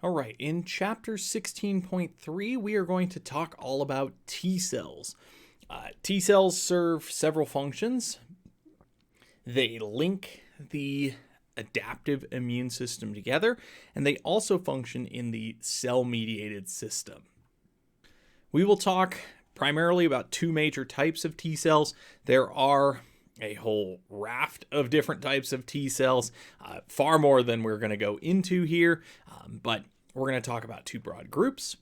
All right, in chapter 16.3, we are going to talk all about T cells. T cells serve several functions. They link the adaptive immune system together, and they also function in the cell-mediated system. We will talk primarily about two major types of T cells. There are a whole raft of different types of T cells, far more than we're going to go into here, but we're going to talk about two broad groups.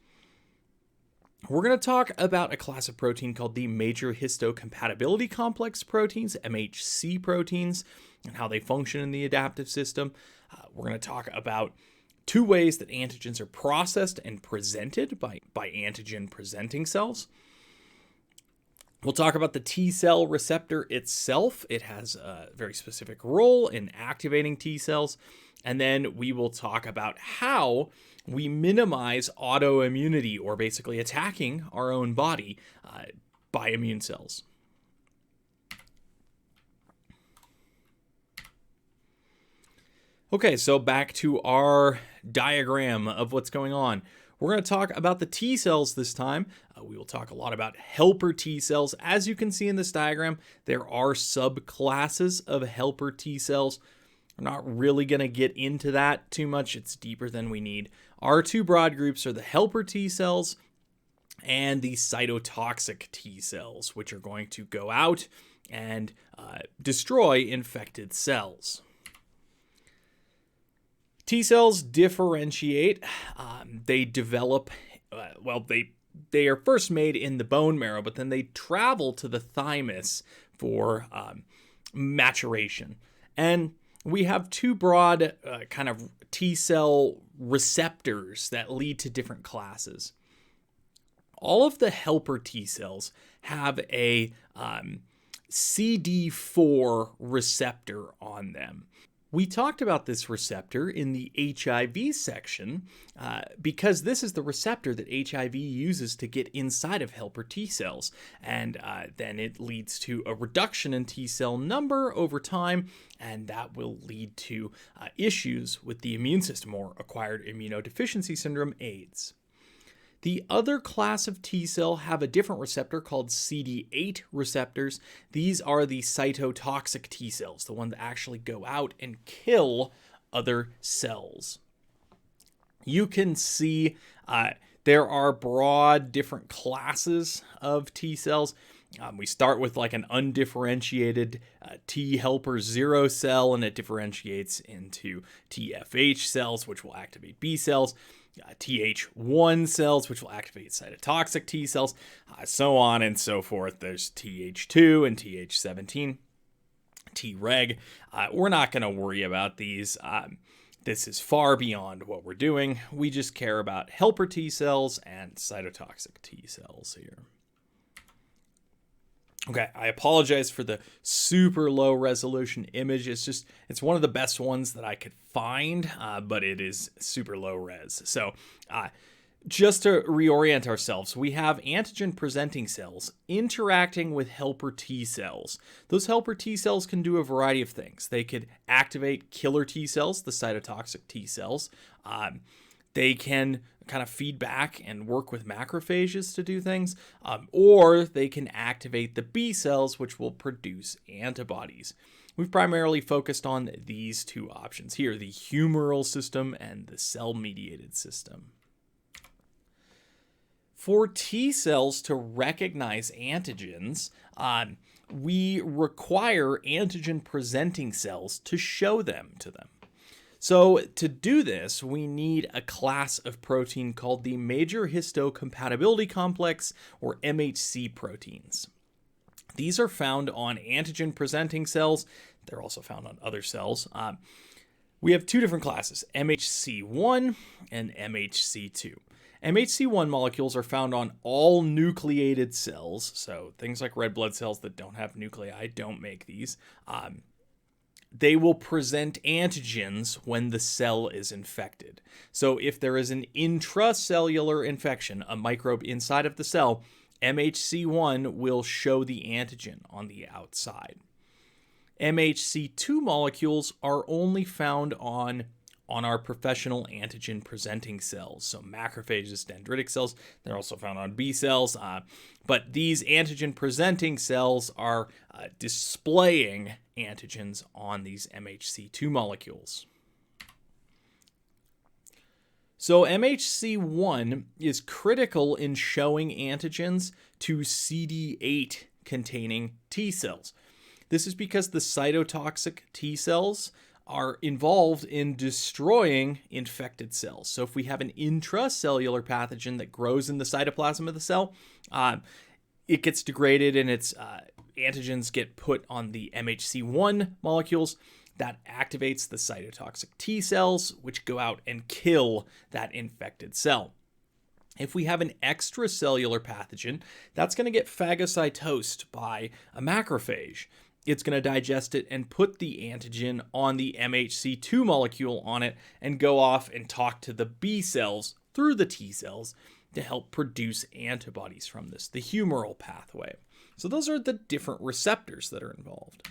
We're going to talk about a class of protein called the major histocompatibility complex proteins, MHC proteins, and how they function in the adaptive system. We're going to talk about two ways that antigens are processed and presented by antigen-presenting cells. We'll talk about the T cell receptor itself. It has a very specific role in activating T cells. And then we will talk about how we minimize autoimmunity, or basically attacking our own body by immune cells. Okay, so back to our diagram of what's going on. We're going to talk about the T cells this time. We will talk a lot about helper T cells. As you can see in this diagram, there are subclasses of helper T cells. I'm not really going to get into that too much. It's deeper than we need. Our two broad groups are the helper T cells and the cytotoxic T cells, which are going to go out and destroy infected cells. T cells differentiate. They develop, they are first made in the bone marrow, but then they travel to the thymus for maturation. And we have two broad kind of T cell receptors that lead to different classes. All of the helper T cells have a CD4 receptor on them. We talked about this receptor in the HIV section because this is the receptor that HIV uses to get inside of helper T cells. And then it leads to a reduction in T cell number over time, and that will lead to issues with the immune system, or acquired immunodeficiency syndrome, AIDS. The other class of T cell have a different receptor called CD8 receptors. These are the cytotoxic T cells, the ones that actually go out and kill other cells. You can see there are broad different classes of T cells. We start with like an undifferentiated T helper 0 cell, and it differentiates into TFH cells, which will activate B cells. Th1 cells, which will activate cytotoxic T cells, so on and so forth. There's Th2 and Th17, Treg. We're not going to worry about these. This is far beyond what we're doing. We just care about helper T cells and cytotoxic T cells here. Okay, I apologize for the super low resolution image. It's one of the best ones that I could find, but it is super low res. So just to reorient ourselves, we have antigen-presenting cells interacting with helper T cells. Those helper T cells can do a variety of things. They could activate killer T cells, the cytotoxic T cells. They can kind of feed back and work with macrophages to do things, or they can activate the B cells, which will produce antibodies. We've primarily focused on these two options here, the humoral system and the cell-mediated system. For T cells to recognize antigens, we require antigen-presenting cells to show them to them. So to do this, we need a class of protein called the major histocompatibility complex, or MHC proteins. These are found on antigen-presenting cells. They're also found on other cells. We have two different classes, MHC1 and MHC2. MHC1 molecules are found on all nucleated cells, so things like red blood cells that don't have nuclei don't make these. They will present antigens when the cell is infected. So if there is an intracellular infection, a microbe inside of the cell, MHC1 will show the antigen on the outside. MHC2 molecules are only found on on our professional antigen-presenting cells. So macrophages, dendritic cells, they're also found on B cells. But these antigen-presenting cells are displaying antigens on these MHC2 molecules. So MHC1 is critical in showing antigens to CD8 containing T cells. This is because the cytotoxic T cells are involved in destroying infected cells. So if we have an intracellular pathogen that grows in the cytoplasm of the cell, it gets degraded and its antigens get put on the MHC1 molecules. That activates the cytotoxic T cells, which go out and kill that infected cell. If we have an extracellular pathogen, that's going to get phagocytosed by a macrophage. It's going to digest it and put the antigen on the MHC2 molecule on it and go off and talk to the B cells through the T cells to help produce antibodies from this, the humoral pathway. So those are the different receptors that are involved.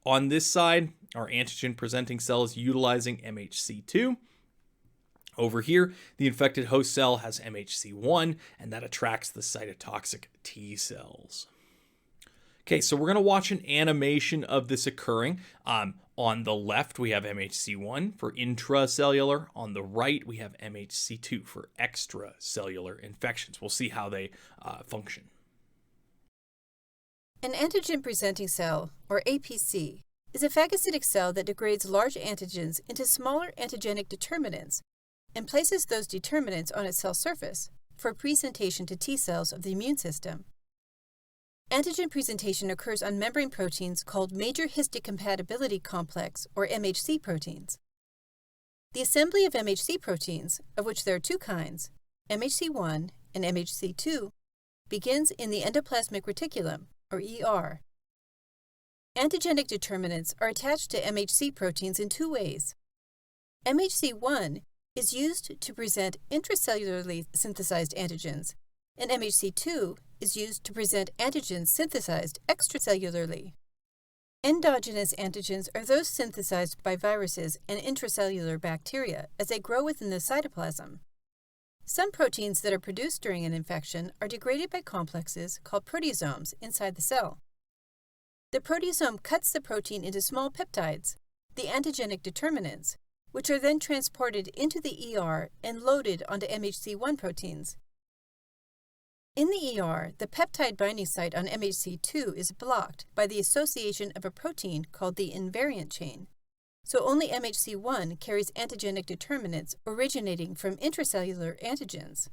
On this side, our antigen-presenting cells utilizing MHC2. Over here, the infected host cell has MHC1, and that attracts the cytotoxic T cells. Okay, so we're going to watch an animation of this occurring. On the left, we have MHC1 for intracellular. On the right, we have MHC2 for extracellular infections. We'll see how they function. An antigen-presenting cell, or APC, is a phagocytic cell that degrades large antigens into smaller antigenic determinants and places those determinants on its cell surface for presentation to T cells of the immune system. Antigen presentation occurs on membrane proteins called major histocompatibility complex, or MHC proteins. The assembly of MHC proteins, of which there are two kinds, MHC1 and MHC2, begins in the endoplasmic reticulum, or ER. Antigenic determinants are attached to MHC proteins in two ways. MHC1 is used to present intracellularly synthesized antigens, and MHC2 is used to present antigens synthesized extracellularly. Endogenous antigens are those synthesized by viruses and intracellular bacteria as they grow within the cytoplasm. Some proteins that are produced during an infection are degraded by complexes called proteasomes inside the cell. The proteasome cuts the protein into small peptides, the antigenic determinants, which are then transported into the ER and loaded onto MHC1 proteins. In the ER, the peptide binding site on MHC2 is blocked by the association of a protein called the invariant chain, so only MHC1 carries antigenic determinants originating from intracellular antigens.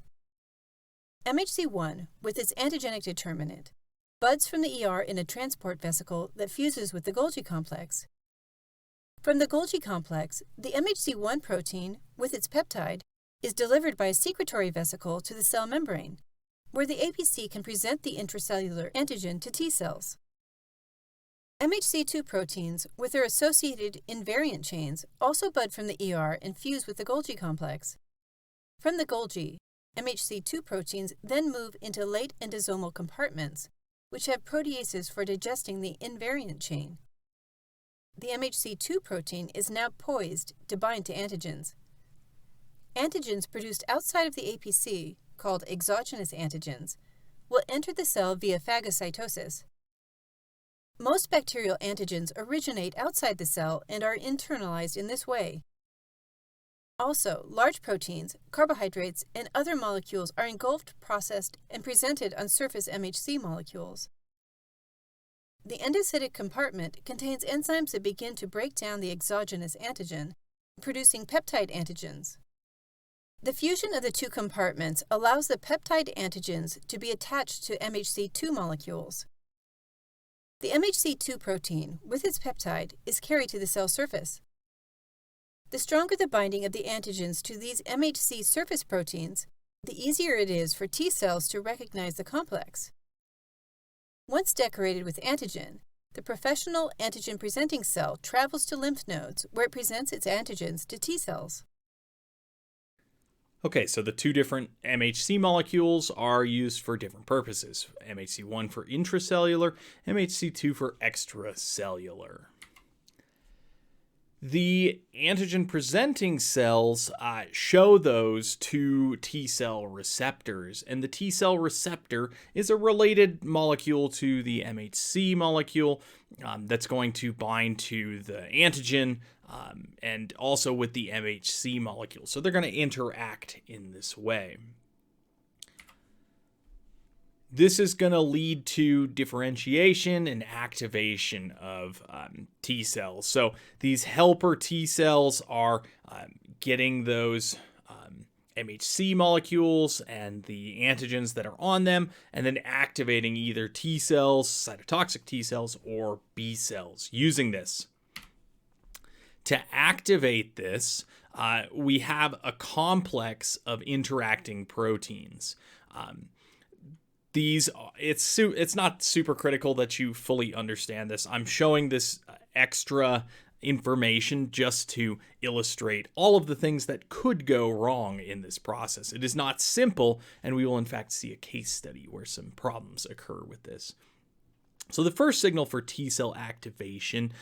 MHC1, with its antigenic determinant, buds from the ER in a transport vesicle that fuses with the Golgi complex. From the Golgi complex, the MHC1 protein, with its peptide, is delivered by a secretory vesicle to the cell membrane, where the APC can present the intracellular antigen to T cells. MHC2 proteins, with their associated invariant chains, also bud from the ER and fuse with the Golgi complex. From the Golgi, MHC2 proteins then move into late endosomal compartments, which have proteases for digesting the invariant chain. The MHC2 protein is now poised to bind to antigens. Antigens produced outside of the APC, called exogenous antigens, will enter the cell via phagocytosis. Most bacterial antigens originate outside the cell and are internalized in this way. Also, large proteins, carbohydrates, and other molecules are engulfed, processed, and presented on surface MHC molecules. The endocytic compartment contains enzymes that begin to break down the exogenous antigen, producing peptide antigens. The fusion of the two compartments allows the peptide antigens to be attached to MHC2 molecules. The MHC2 protein, with its peptide, is carried to the cell surface. The stronger the binding of the antigens to these MHC surface proteins, the easier it is for T cells to recognize the complex. Once decorated with antigen, the professional antigen-presenting cell travels to lymph nodes where it presents its antigens to T cells. Okay, so the two different MHC molecules are used for different purposes. MHC1 for intracellular, MHC2 for extracellular. The antigen-presenting cells show those to T-cell receptors, and the T-cell receptor is a related molecule to the MHC molecule that's going to bind to the antigen and also with the MHC molecule. So they're going to interact in this way. This is going to lead to differentiation and activation of T cells. So these helper T cells are getting those MHC molecules and the antigens that are on them, and then activating either T cells, cytotoxic T cells, or B cells using this. To activate this, we have a complex of interacting proteins. It's not super critical that you fully understand this. I'm showing this extra information just to illustrate all of the things that could go wrong in this process. It is not simple, and we will in fact see a case study where some problems occur with this. So the first signal for T cell activation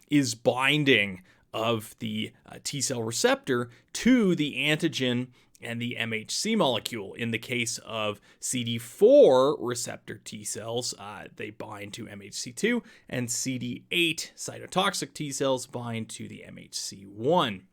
is binding of the T cell receptor to the antigen and the MHC molecule. In the case of CD4 receptor T cells, they bind to MHC2, and CD8 cytotoxic T cells bind to the MHC1.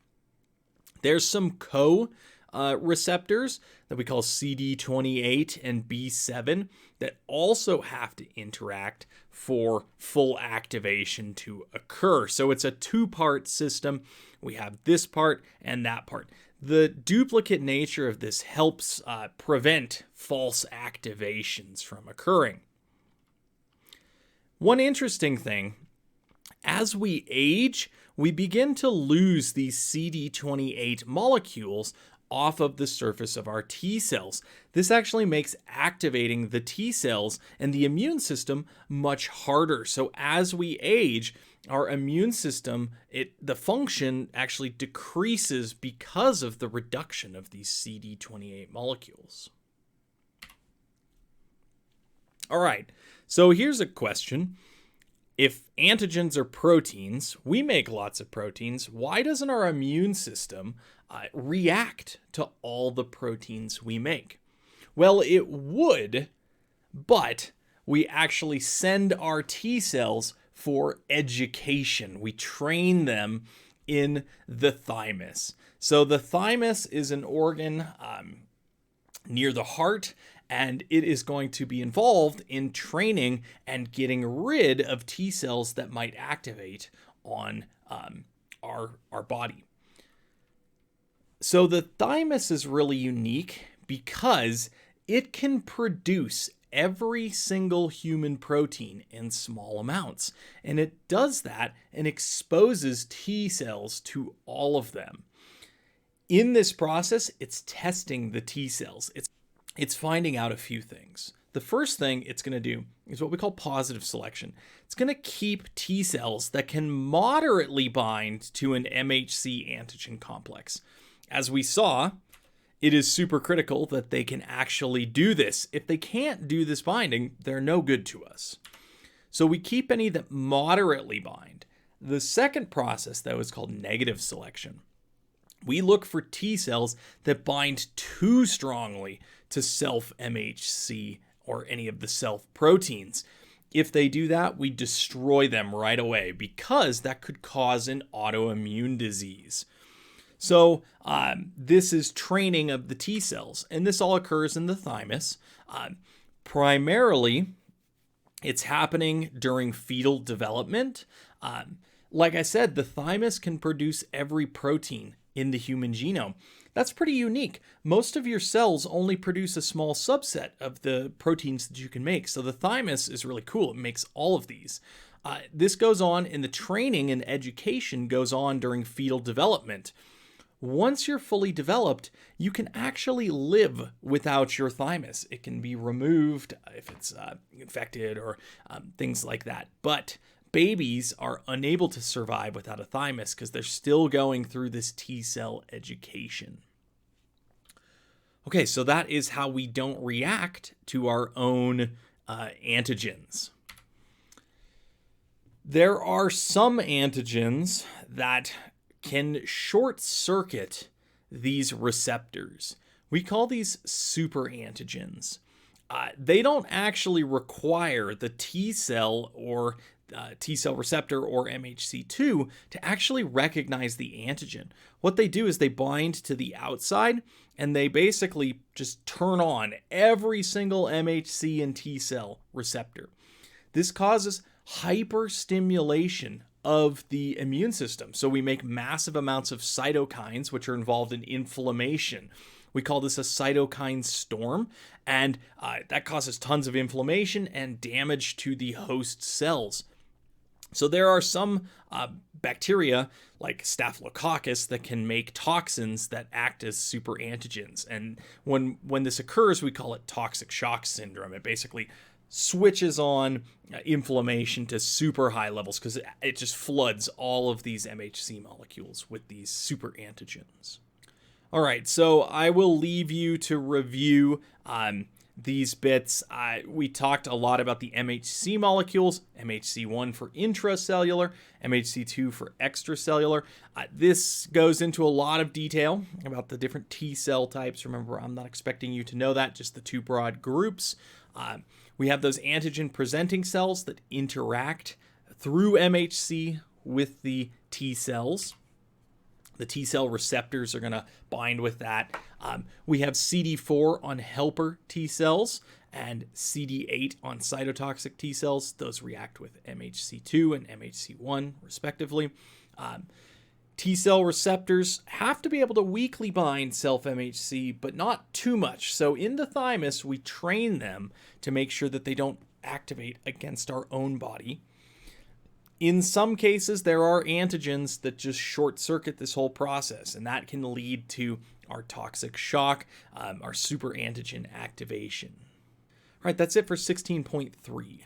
There's some co-receptors that we call CD28 and B7 that also have to interact for full activation to occur. So it's a two-part system. We have this part and that part. The duplicate nature of this helps prevent false activations from occurring. One interesting thing, as we age, we begin to lose these CD28 molecules off of the surface of our T cells. This actually makes activating the T cells and the immune system much harder. So as we age, our immune system, the function actually decreases because of the reduction of these CD28 molecules. All right, so here's a question. If antigens are proteins, we make lots of proteins. Why doesn't our immune system react to all the proteins we make? Well, it would, but we actually send our T cells for education. We train them in the thymus. So the thymus is an organ near the heart, and it is going to be involved in training and getting rid of T cells that might activate on our body. So the thymus is really unique because it can produce every single human protein in small amounts. And it does that and exposes T cells to all of them. In this process, it's testing the T cells. It's finding out a few things. The first thing it's going to do is what we call positive selection. It's going to keep T cells that can moderately bind to an MHC antigen complex. As we saw, it is super critical that they can actually do this. If they can't do this binding, they're no good to us. So we keep any that moderately bind. The second process, though, is called negative selection. We look for T cells that bind too strongly to self-MHC or any of the self proteins. If they do that, we destroy them right away because that could cause an autoimmune disease. So this is training of the T cells, and this all occurs in the thymus. Primarily, it's happening during fetal development. Like I said, the thymus can produce every protein in the human genome. That's pretty unique. Most of your cells only produce a small subset of the proteins that you can make. So the thymus is really cool. It makes all of these. This goes on in the training and education goes on during fetal development. Once you're fully developed, you can actually live without your thymus. It can be removed if it's infected or things like that. But babies are unable to survive without a thymus because they're still going through this T cell education. Okay, so that is how we don't react to our own antigens. There are some antigens that can short circuit these receptors. We call these super antigens. They don't actually require the T cell or T cell receptor or MHC2 to actually recognize the antigen. What they do is they bind to the outside and they basically just turn on every single MHC and T cell receptor. This causes hyperstimulation of the immune system. So we make massive amounts of cytokines, which are involved in inflammation. We call this a cytokine storm, and that causes tons of inflammation and damage to the host cells. So there are some bacteria like Staphylococcus that can make toxins that act as super antigens. And when this occurs, we call it toxic shock syndrome. It basically switches on inflammation to super high levels because it just floods all of these MHC molecules with these super antigens. All right, so I will leave you to review these bits. We talked a lot about the MHC molecules, MHC1 for intracellular, MHC2 for extracellular. This goes into a lot of detail about the different T cell types. Remember, I'm not expecting you to know that, just the two broad groups. We have those antigen-presenting cells that interact through MHC with the T cells. The T cell receptors are going to bind with that. We have CD4 on helper T cells and CD8 on cytotoxic T cells. Those react with MHC2 and MHC1, respectively. T cell receptors have to be able to weakly bind self-MHC, but not too much. So in the thymus, we train them to make sure that they don't activate against our own body. In some cases, there are antigens that just short circuit this whole process, and that can lead to our toxic shock, our super antigen activation. All right, that's it for 16.3.